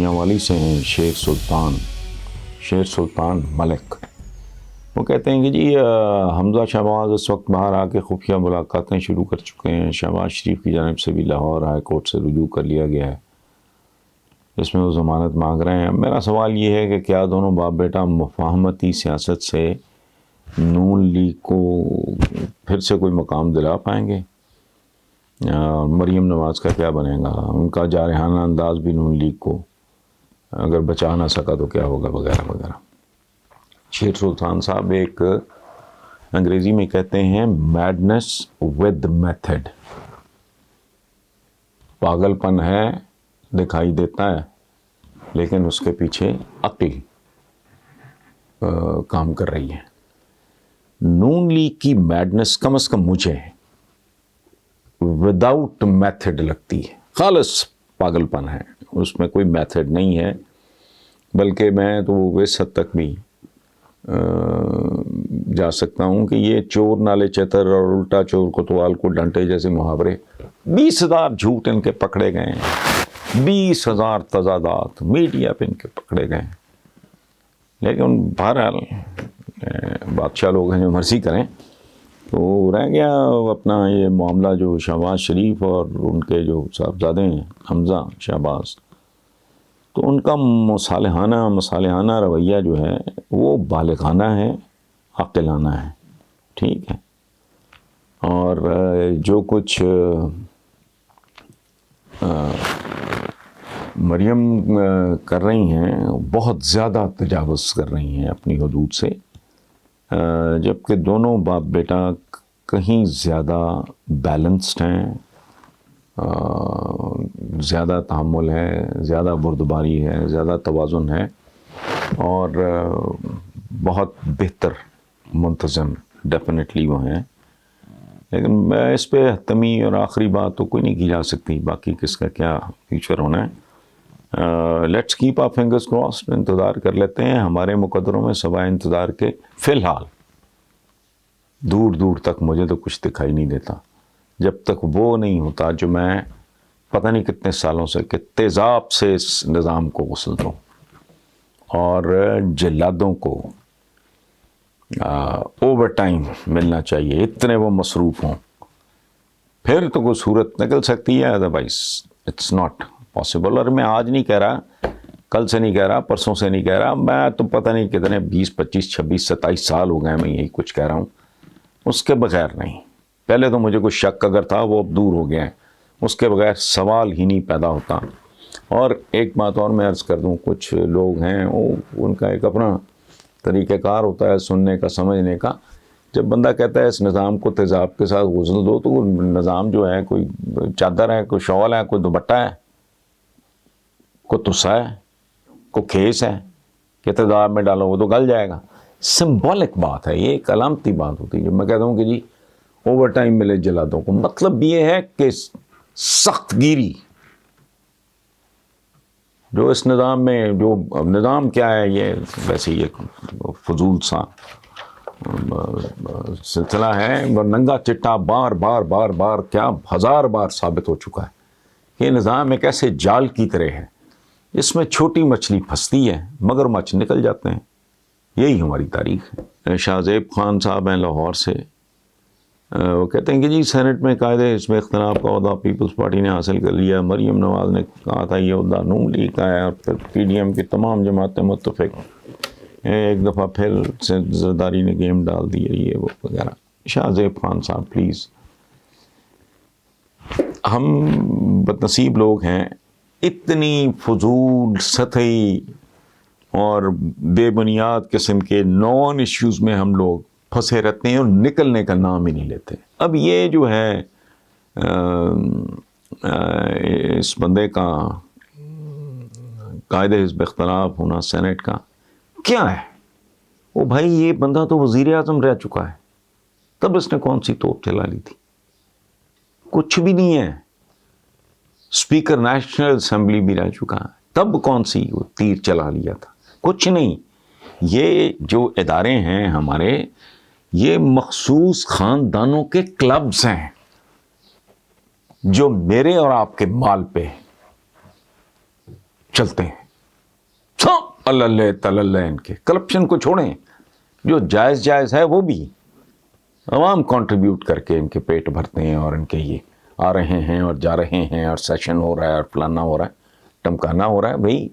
میاں والی سے ہیں شیر سلطان ملک. وہ کہتے ہیں کہ جی حمزہ شہباز اس وقت باہر آ کے خفیہ ملاقاتیں شروع کر چکے ہیں. شہباز شریف کی جانب سے بھی لاہور ہائی کورٹ سے رجوع کر لیا گیا ہے جس میں وہ ضمانت مانگ رہے ہیں. میرا سوال یہ ہے کہ کیا دونوں باپ بیٹا مفاہمتی سیاست سے نون لیگ کو پھر سے کوئی مقام دلا پائیں گے؟ مریم نواز کا کیا بنے گا؟ ان کا جارحانہ انداز بھی نون لیگ کو اگر بچا نہ سکا تو کیا ہوگا، وغیرہ وغیرہ. شیر سلطان صاحب ایک انگریزی میں کہتے ہیں میڈنس ود میتھڈ. پاگل پن ہے، دکھائی دیتا ہے، لیکن اس کے پیچھے عقل کام کر رہی ہے. نون لیگ کی میڈنس کم از کم مجھے وداؤٹ میتھڈ لگتی ہے. خالص پاگل پن ہے، اس میں کوئی میتھڈ نہیں ہے. بلکہ میں تو اس حد تک بھی جا سکتا ہوں کہ یہ چور نالے چتر اور الٹا چور کوتوال کو ڈنٹے جیسے محاورے 20,000 جھوٹ ان کے پکڑے گئے ہیں، 20,000 تضادات میڈیا پہ ان کے پکڑے گئے ہیں. لیکن بہرحال بادشاہ لوگ ہیں، جو مرضی کریں. تو رہ گیا اپنا یہ معاملہ جو شہباز شریف اور ان کے جو صاحبزادے ہیں حمزہ شہباز، تو ان کا مصالحانہ رویہ جو ہے وہ بالغانہ ہے، عاقلانہ ہے. ٹھیک ہے. اور جو کچھ مریم کر رہی ہیں بہت زیادہ تجاوز کر رہی ہیں اپنی حدود سے، جبکہ دونوں باپ بیٹا کہیں زیادہ بیلنسڈ ہیں، زیادہ تحمل ہے، زیادہ بردباری ہے، زیادہ توازن ہے، اور بہت بہتر منتظم ڈیفینیٹلی وہ ہیں. لیکن میں اس پہ حتمی اور آخری بات تو کوئی نہیں کی جا سکتی، باقی کس کا کیا فیوچر ہونا ہے. Let's keep our fingers crossed. انتظار کر لیتے ہیں. ہمارے مقدروں میں سوائے انتظار کے فی الحال دور دور تک مجھے تو کچھ دکھائی نہیں دیتا، جب تک وہ نہیں ہوتا جو میں پتہ نہیں کتنے سالوں سے کہ تیزاب سے اس نظام کو غسل دوں اور جلادوں کو اوور ٹائم ملنا چاہیے، اتنے وہ مصروف ہوں، پھر تو کوئی صورت نکل سکتی ہے. Otherwise it's not possible. اور میں آج نہیں کہہ رہا، کل سے نہیں کہہ رہا، پرسوں سے نہیں کہہ رہا، میں تو پتہ نہیں کتنے 20 25 26 27 سال ہو گئے میں یہی کچھ کہہ رہا ہوں. اس کے بغیر نہیں. پہلے تو مجھے کوئی شک اگر تھا وہ اب دور ہو گیا ہے، اس کے بغیر سوال ہی نہیں پیدا ہوتا. اور ایک بات اور میں عرض کر دوں، کچھ لوگ ہیں ان کا ایک اپنا طریقہ کار ہوتا ہے سننے کا، سمجھنے کا. جب بندہ کہتا ہے اس نظام کو تیزاب کے ساتھ غسل دو، تو وہ نظام جو ہے کوئی چادر ہے، کوئی شال ہے، کوئی دوپٹہ ہے، کوئی تسا ہے، کوئی کھیس ہے کہ تیزاب میں ڈالو وہ تو گل جائے گا. سمبولک بات ہے، یہ ایک علامتی بات ہوتی ہے. جب میں کہتا ہوں کہ جی اوور ٹائم ملے جلادوں کو، مطلب یہ ہے کہ سخت گیری جو اس نظام میں، جو نظام کیا ہے یہ ویسے یہ فضول سا سلسلہ ہے. ننگا چٹا بار بار بار بار کیا 1000 بار ثابت ہو چکا ہے. یہ نظام ایک ایسے جال کی طرح ہے، اس میں چھوٹی مچھلی پھنستی ہے مگر مچھ نکل جاتے ہیں. یہی ہماری تاریخ ہے. شاہ زیب خان صاحب ہیں لاہور سے، وہ کہتے ہیں کہ جی سینٹ میں قاعدے اس میں اختلاف کا عہدہ پیپلز پارٹی نے حاصل کر لیا. مریم نواز نے کہا تھا یہ عہدہ نون لیگ کا ہے، اور پھر پی ڈی ایم کی تمام جماعتیں متفق، ایک دفعہ پھر زرداری نے گیم ڈال دی، یہ وہ وغیرہ. شاہ زیب خان صاحب پلیز، ہم بدنصیب لوگ ہیں، اتنی فضول سطحی اور بے بنیاد قسم کے نان ایشوز میں ہم لوگ پھنسے رہتے ہیں اور نکلنے کا نام ہی نہیں لیتے. اب یہ جو ہے اس بندے کا قائد حزب اختلاف ہونا سینٹ کا کیا ہے؟ وہ بھائی یہ بندہ تو وزیر اعظم رہ چکا ہے، تب اس نے کون سی توپ چلا لی تھی؟ کچھ بھی نہیں ہے. اسپیکر نیشنل اسمبلی بھی رہ چکا ہے، تب کون سی وہ تیر چلا لیا تھا؟ کچھ نہیں. یہ جو ادارے ہیں ہمارے، یہ مخصوص خاندانوں کے کلبز ہیں جو میرے اور آپ کے مال پہ چلتے ہیں. اللہ تلل ان کے کرپشن کو چھوڑیں، جو جائز ہے وہ بھی عوام کنٹریبیوٹ کر کے ان کے پیٹ بھرتے ہیں، اور ان کے یہ آ رہے ہیں اور جا رہے ہیں اور سیشن ہو رہا ہے اور فلانا ہو رہا ہے، ٹمکانا ہو رہا ہے. بھائی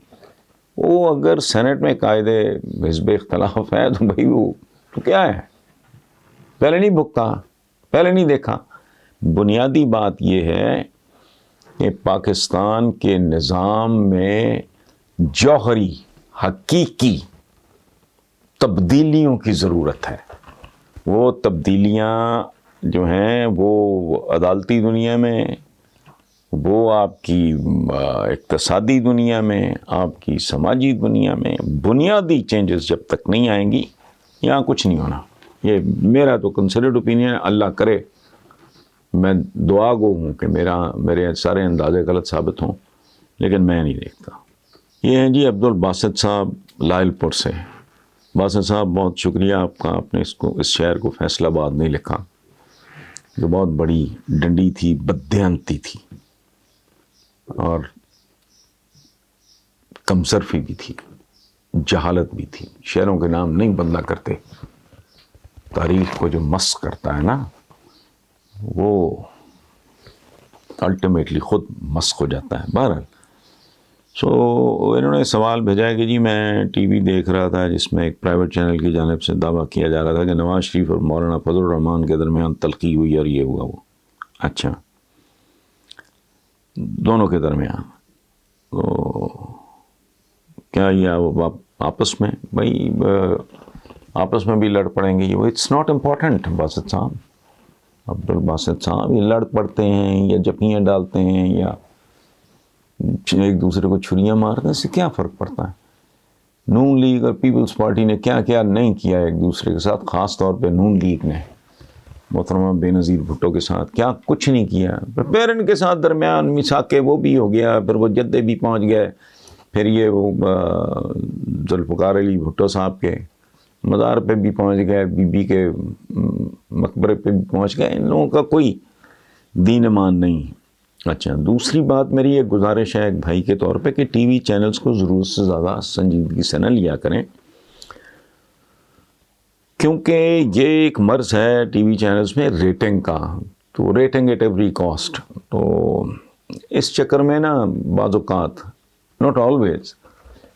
وہ اگر سینٹ میں قاعدے حزب اختلاف ہے تو بھائی وہ تو کیا ہے، پہلے نہیں بھگتا، پہلے نہیں دیکھا. بنیادی بات یہ ہے کہ پاکستان کے نظام میں جوہری حقیقی تبدیلیوں کی ضرورت ہے. وہ تبدیلیاں جو ہیں وہ عدالتی دنیا میں، وہ آپ کی اقتصادی دنیا میں، آپ کی سماجی دنیا میں بنیادی چینجز جب تک نہیں آئیں گی یہاں کچھ نہیں ہونا. یہ میرا تو کنسیڈرڈ اوپینین ہے. اللہ کرے، میں دعا گو ہوں کہ میرے سارے اندازے غلط ثابت ہوں، لیکن میں نہیں دیکھتا. یہ ہیں جی عبدالباسط صاحب لائل پور سے. باسط صاحب بہت شکریہ آپ کا، آپ نے اس شعر کو فیصل آباد نہیں لکھا، جو بہت بڑی ڈنڈی تھی، بددیانتی تھی اور کمصرفی بھی تھی، جہالت بھی تھی. شعروں کے نام نہیں بدلا کرتے، تاریخ کو جو مس کرتا ہے نا وہ الٹیمیٹلی خود مسخ ہو جاتا ہے. بہرحال انہوں نے سوال بھیجا ہے کہ جی میں ٹی وی دیکھ رہا تھا جس میں ایک پرائیویٹ چینل کی جانب سے دعویٰ کیا جا رہا تھا کہ نواز شریف اور مولانا فضل الرحمان کے درمیان تلخی ہوئی اور یہ ہوا وہ. اچھا، دونوں کے درمیان تو کیا یہ آپس میں بھائی آپس میں بھی لڑ پڑیں گے؟ وہ اٹس ناٹ امپورٹنٹ. باسط صاحب، عبدالباسط صاحب، یہ لڑ پڑتے ہیں یا جفیاں ڈالتے ہیں یا ایک دوسرے کو چھریاں مارتے ہیں، اس سے کیا فرق پڑتا ہے؟ نون لیگ اور پیپلز پارٹی نے کیا کیا نہیں کیا ایک دوسرے کے ساتھ، خاص طور پہ نون لیگ نے محترمہ بے نظیر بھٹو کے ساتھ کیا کچھ نہیں کیا. پھر ان کے ساتھ درمیان میثاق وہ بھی ہو گیا، پھر وہ جدے بھی پہنچ گئے، پھر یہ وہ ذوالفقار علی بھٹو صاحب کے مزار پہ بھی پہنچ گئے، بی بی کے مقبرے پہ بھی پہنچ گئے. ان لوگوں کا کوئی دین ایمان نہیں. اچھا، دوسری بات میری ایک گزارش ہے ایک بھائی کے طور پہ کہ ٹی وی چینلز کو ضرورت سے زیادہ سنجیدگی سے نہ لیا کریں، کیونکہ یہ ایک مرض ہے ٹی وی چینلز میں ریٹنگ کا. تو ریٹنگ ایٹ ایوری کاسٹ، تو اس چکر میں نا بعض اوقات، ناٹ آلویز،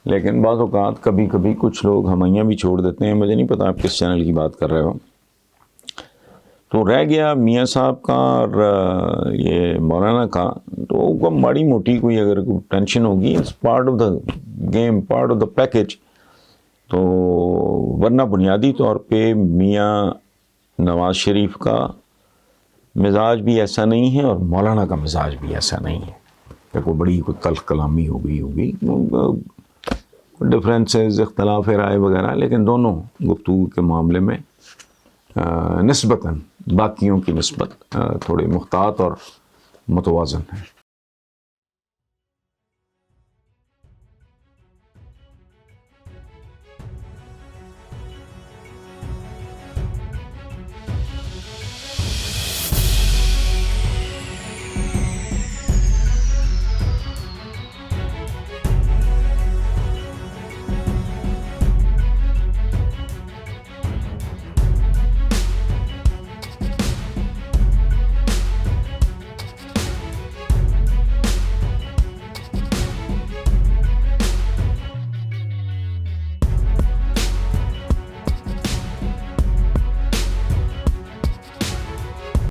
لیکن بعض اوقات کبھی کبھی کچھ لوگ ہمائیاں بھی چھوڑ دیتے ہیں. مجھے نہیں پتا آپ کس چینل کی بات کر رہے ہو. تو رہ گیا میاں صاحب کا اور یہ مولانا کا، تو ماڑی موٹی کوئی اگر ٹینشن ہوگی، it's part of the game, part of the package. تو ورنہ بنیادی طور پہ میاں نواز شریف کا مزاج بھی ایسا نہیں ہے اور مولانا کا مزاج بھی ایسا نہیں ہے کہ کوئی بڑی کوئی تلخ کلامی ہوگی ڈفرینسز، اختلاف رائے وغیرہ، لیکن دونوں گفتگو کے معاملے میں نسبتاً باقیوں کی نسبت تھوڑے محتاط اور متوازن ہیں.